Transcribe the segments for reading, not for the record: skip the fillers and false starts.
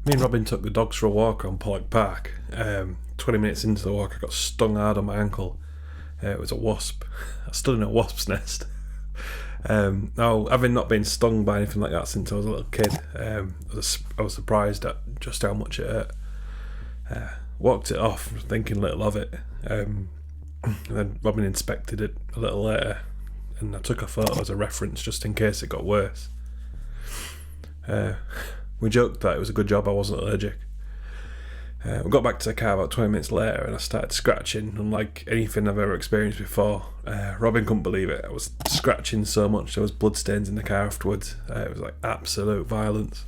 Me and Robin took the dogs for a walk on Pollok Park. 20 minutes into the walk, I got stung hard on my ankle. It was a wasp. I stood in a wasp's nest. Now, having not been stung by anything like that since I was a little kid, I was surprised at just how much it hurt. Walked it off, thinking little of it. And then Robin inspected it a little later, and I took a photo as a reference just in case it got worse. We joked that it was a good job I wasn't allergic. We got back to the car about 20 minutes later, and I started scratching, unlike anything I've ever experienced before. Robin couldn't believe it. I was scratching so much there was bloodstains in the car afterwards. It was like absolute violence.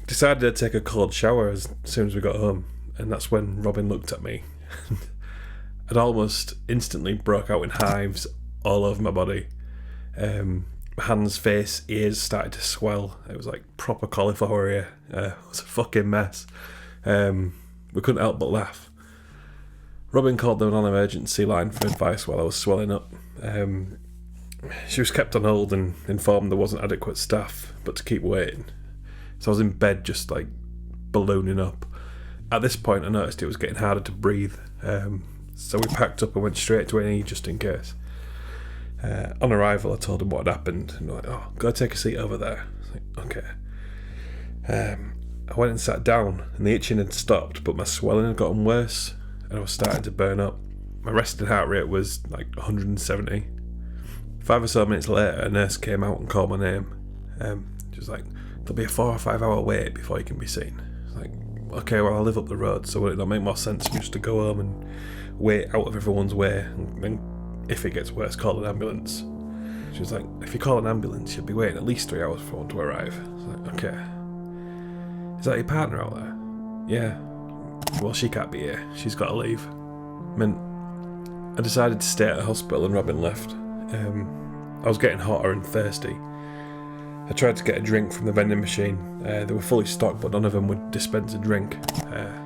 Decided to take a cold shower as soon as we got home, and that's when Robin looked at me. I'd almost instantly broke out in hives all over my body. Hands, face, ears started to swell. It was like proper cauliflower ear. It was a fucking mess. We couldn't help but laugh. Robin called the non-emergency line for advice while I was swelling up. She was kept on hold and informed there wasn't adequate staff, but to keep waiting. So I was in bed just like ballooning up. At this point I noticed it was getting harder to breathe. So we packed up and went straight to A&E just in case. On arrival, I told him what had happened, and they're like, "Oh, go take a seat over there." I was like, "Okay." I went and sat down, and the itching had stopped, but my swelling had gotten worse, and I was starting to burn up. My resting heart rate was like 170. 5 or so minutes later, a nurse came out and called my name. She was like, "There'll be a 4 or 5 hour wait before you can be seen." I was like, "Okay, well, I live up the road, so would it not make more sense for me just to go home and wait out of everyone's way, and then if it gets worse, call an ambulance?" She was like, "If you call an ambulance, you'll be waiting at least 3 hours for one to arrive." I was like, "Okay." "Is that your partner out there?" "Yeah." "Well, she can't be here. She's got to leave." I decided to stay at the hospital and Robin left. I was getting hotter and thirsty. I tried to get a drink from the vending machine. They were fully stocked, but none of them would dispense a drink.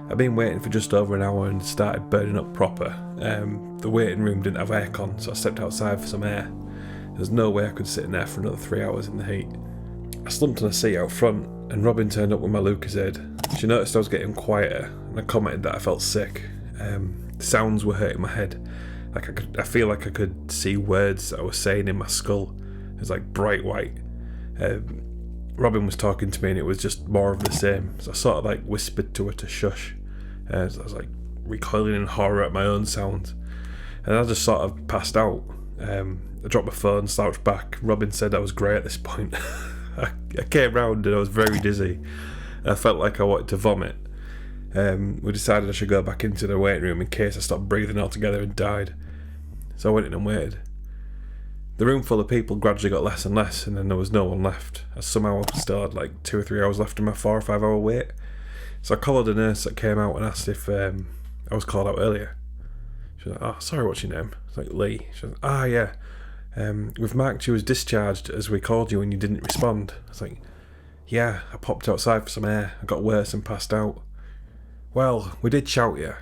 I'd been waiting for just over an hour and started burning up proper. The waiting room didn't have aircon, so I stepped outside for some air. There's no way I could sit in there for another 3 hours in the heat. I slumped on a seat out front, and Robin turned up with my Lucozade. She noticed I was getting quieter, and I commented that I felt sick. The sounds were hurting my head. I feel like I could see words that I was saying in my skull. It was like bright white. Robin was talking to me, and it was just more of the same. So I sort of like whispered to her to shush. So I was like recoiling in horror at my own sounds, and I just sort of passed out. I dropped my phone, slouched back. Robin said I was grey at this point. I came round and I was very dizzy. I felt like I wanted to vomit. We decided I should go back into the waiting room in case I stopped breathing altogether and died. So I went in and waited. The room full of people gradually got less and less, and then there was no one left. I somehow still had like 2 or 3 hours left in my 4 or 5 hour wait. So I collared a nurse that came out and asked if I was called out earlier. She was like, "Oh, sorry, what's your name?" I was like, "Lee." She was like, "Ah, yeah. We've marked you as discharged as we called you and you didn't respond." I was like, "Yeah, I popped outside for some air. I got worse and passed out." "Well, we did shout you.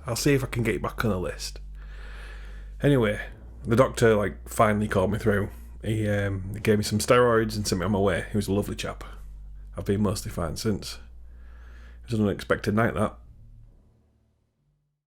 I'll see if I can get you back on the list." Anyway, the doctor finally called me through. He gave me some steroids and sent me on my way. He was a lovely chap. I've been mostly fine since. It was an unexpected night, that.